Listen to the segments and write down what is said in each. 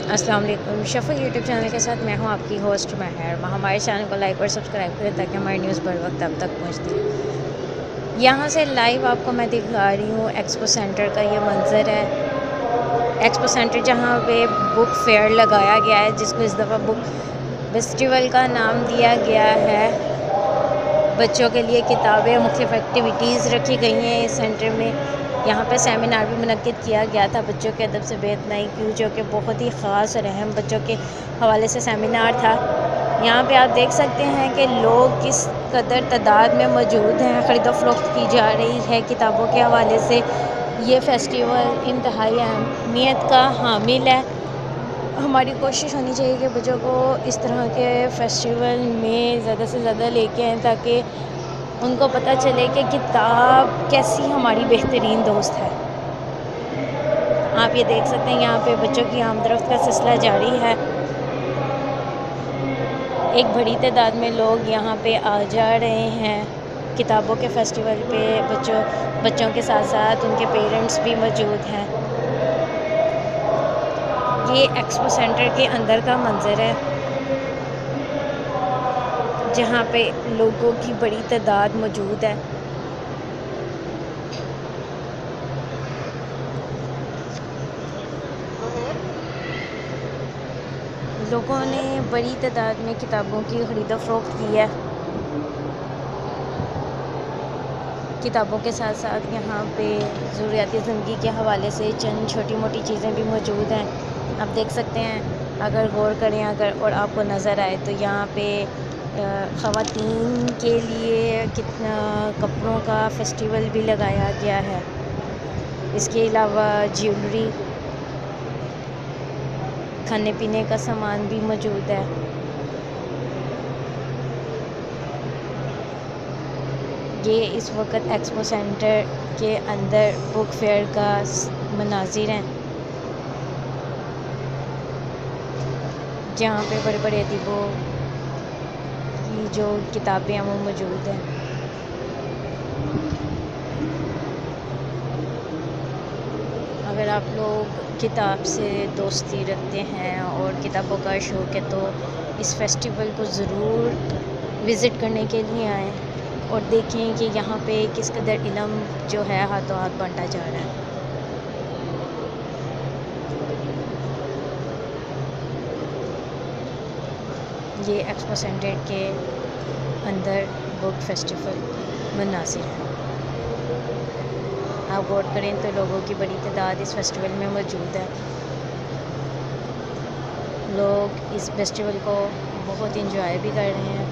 अस्सलाम वालेकुम। शफ़क़ YouTube channel के साथ मैं हूं आपकी होस्ट महर। हमारे चैनल को लाइक और सब्सक्राइब करें ताकि हमारी न्यूज़ बर वक्त आप तक पहुंचती है। यहाँ से लाइव आपको मैं दिखा रही हूँ एक्सपो सेंटर का ये मंज़र है। एक्सपो सेंटर जहाँ पे बुक फेयर लगाया गया है, जिसको इस दफ़ा बुक फेस्टिवल का नाम दिया गया है। बच्चों के लिए किताबें, मुख्तलिफ एक्टिविटीज़ रखी गई हैं इस सेंटर में। यहाँ पे सेमिनार भी मुनक्किद किया गया था बच्चों के अदब से बेहतनाई की, जो कि बहुत ही ख़ास और अहम बच्चों के हवाले से सेमिनार था। यहाँ पे आप देख सकते हैं कि लोग किस कदर तादाद में मौजूद हैं। ख़रीदो फ़रोख्त की जा रही है किताबों के हवाले से। ये फ़ेस्टिवल इंतहाई अहमियत का हामिल है। हमारी कोशिश होनी चाहिए कि बच्चों को इस तरह के फेस्टिवल में ज़्यादा से ज़्यादा लेके आएँ, ताकि उनको पता चले कि किताब कैसी हमारी बेहतरीन दोस्त है। आप ये देख सकते हैं यहाँ पे बच्चों की आमदरफ्त का सिलसिला जारी है। एक बड़ी तादाद में लोग यहाँ पे आ जा रहे हैं किताबों के फेस्टिवल पे। बच्चों के साथ साथ उनके पेरेंट्स भी मौजूद हैं। ये एक्सपो सेंटर के अंदर का मंज़र है, जहाँ पे लोगों की बड़ी तादाद मौजूद है। लोगों ने बड़ी तादाद में किताबों की ख़रीदो फ़रोख्त की है। किताबों के साथ साथ यहाँ पे ज़रूरियाती ज़िंदगी के हवाले से चंद छोटी मोटी चीज़ें भी मौजूद हैं। आप देख सकते हैं, अगर गौर करें और आपको नज़र आए तो यहाँ पे ख़वातीन के लिए कितना कपड़ों का फेस्टिवल भी लगाया गया है। इसके अलावा ज्वेलरी, खाने पीने का सामान भी मौजूद है। ये इस वक्त एक्सपो सेंटर के अंदर बुक फेयर का मनाजिर हैं, जहाँ पे बड़े बड़े अदीबों की जो किताबें हैं वो मौजूद हैं। अगर आप लोग किताब से दोस्ती रखते हैं और किताबों का शौक़ है तो इस फेस्टिवल को ज़रूर विज़िट करने के लिए आएँ और देखें कि यहाँ पे किस कदर इल्म जो है हाथों हाथ बांटा जा रहा है। ये एक्सपो सेंटर के अंदर बुक फेस्टिवल मनासिर है। आप गौर करें तो लोगों की बड़ी तादाद इस फेस्टिवल में मौजूद है। लोग इस फेस्टिवल को बहुत इंजॉय भी कर रहे हैं।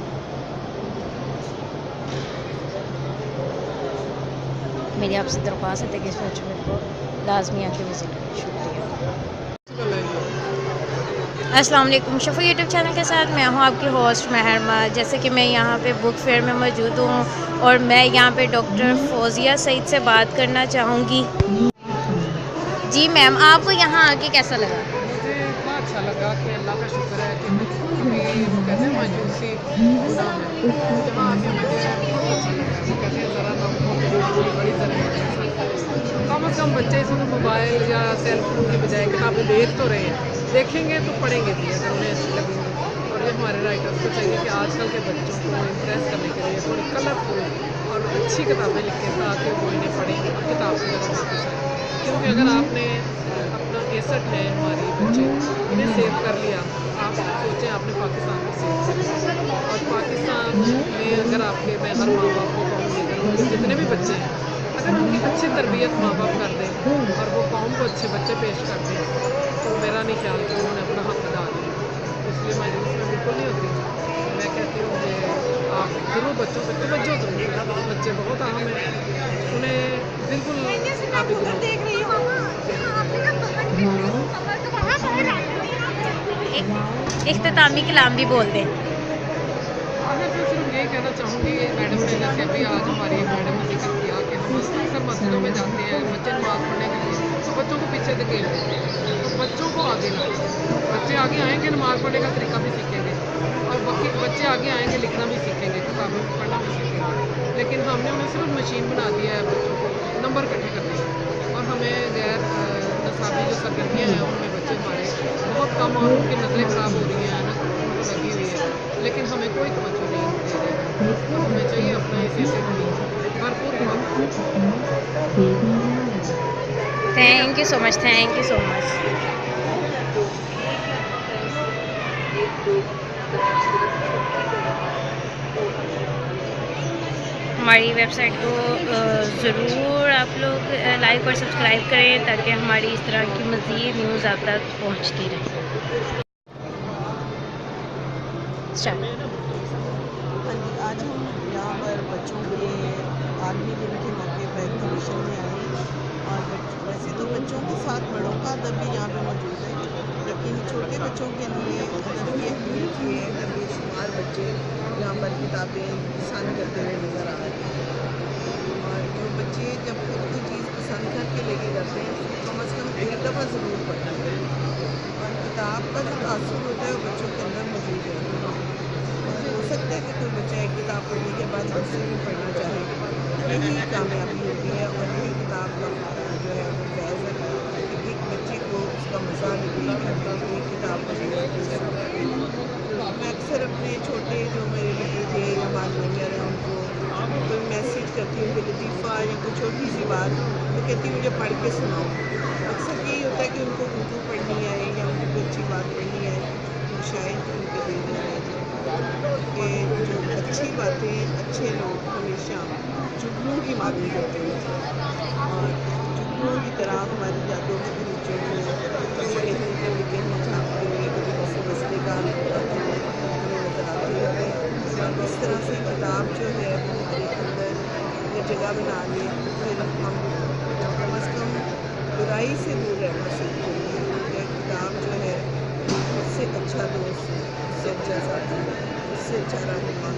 मेरी आपसे दरख्वास्त है कि इस फेस्टिवल को लाजमी आके विज़िट करें। शुक्रिया। अस्सलाम वालेकुम। शफ़क़ यूट्यूब चैनल के साथ मैं हूँ आपकी होस्ट महर। जैसे कि मैं यहाँ पे बुक फेयर में मौजूद हूँ और मैं यहाँ पे डॉक्टर फ़ौज़िया सईद से बात करना चाहूँगी। जी मैम, आपको यहाँ आके कैसा लगा? मुझे इतना अच्छा लगा कि अल्लाह का शुक्र है कि कभी वो कहते हैं मायूसी गुनाह है, जहाँ आके मुझे बहुत अच्छा लगा है। वो कहते हैं ज़रा लम्हों की ज़िंदगी बड़ी ज़रूरत, कम से कम बच्चे इसमें मोबाइल या सेल फोन की बजाय किताबें देख तो रहे हैं, देखेंगे तो पढ़ेंगे भी अगर उन्हें अच्छी लगेंगी। और ये हमारे राइटर्स को चाहिए कि आजकल के बच्चों को इम्प्रेस करने के लिए थोड़ी कलरफुल और अच्छी किताबें लिखें ताकि वो इन्हें पढ़ें और किताब से ज़रा वापस आए। क्योंकि अगर आपने अपना 61 है हमारी बच्चे इन्हें सेव कर लिया, आप सोचें आपने पाकिस्तान को सेव कर लिया। और पाकिस्तान में अगर आपके, मैं हर माँ बाप को कहूँगी, अगर उनके जितने भी बच्चे हैं अगर उनकी अच्छी तरबियत माँ बाप कर दें और वो कौम को अच्छे बच्चे पेश कर दें तो मेरा नहीं ख्याल कि उन्होंने अपना हक अदा किया। इसलिए मायूस में बिल्कुल नहीं होती। मैं कहती हूँ कि आप ज़रूर बच्चों पे तवज्जो ज़रूर करें। बच्चे बहुत अहम हैं, उन्हें बिल्कुल आप इख्तितामी कलाम भी बोल दें। आखिर में सिर्फ यही कहना चाहूँगी, मैडम ने जैसे अभी आज हमारी मैडम ने जिक्र किया कि हम अक्सर मस्जिदों में जाते हैं बच्चे नमाज़ पढ़ने के लिए, तो बच्चों को पीछे धकेल देते हैं। तो बच्चों को आगे लाएं, बच्चे आगे आएंगे नमाज़ पढ़ने का तरीका भी सीखेंगे और बाकी बच्चे आगे आएंगे लिखना भी सीखेंगे, किताबें पढ़ना भी सीखेंगे। लेकिन हमने उन्हें सिर्फ मशीन बना दिया है बच्चों को नंबर इकट्ठे करने की, और हमें गैर नसाबी जो सरगर्मियाँ हैं उनमें बच्चे हमारे बहुत कम नकलें ख़राब हो रही हैं, उनको लगी हुई है, लेकिन हमें कोई तवज्जो नहीं दे रहे। तो हमें चाहिए अपना ऐसे भरपूर thank you so much, thank you so much. हमारी वेबसाइट को ज़रूर आप लोग लाइक और सब्सक्राइब करें ताकि हमारी इस तरह की मज़ीद न्यूज़ आप तक पहुंचती रहे। हाँ जी, आज हम यहाँ पर बच्चों के आर्मी दिन के मौके पर एग्जीबिशन में आए और वैसे तो बच्चों के साथ बड़ों का अदब भी यहाँ पे मौजूद है, लेकिन छोटे बच्चों के लिए अदब की अहमियत ये है कि बेशुमार बच्चे यहाँ पर किताबें पसंद करते हुए नज़र आ रहे हैं। और जो बच्चे जब खुद कोई चीज़ पसंद करके लेके जाते हैं तो कम से कम एक दफ़ा ज़रूर पढ़ते हैं और किताब का जो तासुर होता है वो बच्चों के अंदर मौजूद है। हो सकता है कि कोई बच्चा एक किताब पढ़ने के बाद दूसरी भी पढ़ना चाहे, यही कामयाबी होती है और यही किताब का जो है वो फैज़ है कि एक बच्चे को उसका मज़ा लगे कि एक किताब पढ़ने का। मैं अक्सर अपने छोटे जो मेरे भतीजे या मालूमियर हैं उनको कोई मैसेज करती हूँ कि लतीफ़ा या कोई छोटी सी बात तो कहती हूँ मुझे पढ़ के सुनाओ। अक्सर यही होता है कि उनको उर्दू पढ़नी आए या उनको कोई अच्छी बात पढ़नी आए तो शायद उनके दिल में आ जाए कि जो अच्छी बातें अच्छे लोग हमेशा जुगनू की मालूम करते हैं और जुगनू की तरह हमारी यादों के बगीचों में बड़े दिल के लिखे हों झाँकते हुए कभी किसी मसले का हमें नज़र आते रहते हैं और इस तरह से किताब जो है वो हमारे अंदर ये जगह बना ले फिर हम कम अज़ कम बुराई से दूर रहना सीखते हैं क्योंकि किताब जो है उससे अच्छा दोस्त, उससे अच्छा साथी, उससे अच्छा रहनुमा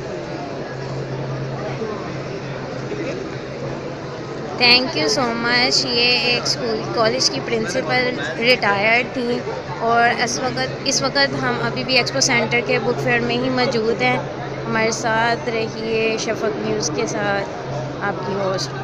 ठीक है। Thank you so much. ये एक स्कूल कॉलेज की प्रिंसिपल रिटायर्ड थी और इस वक्त हम अभी भी एक्सपो सेंटर के बुक फेयर में ही मौजूद हैं। हमारे साथ रहिए शफक न्यूज़ के साथ आपकी होस्ट।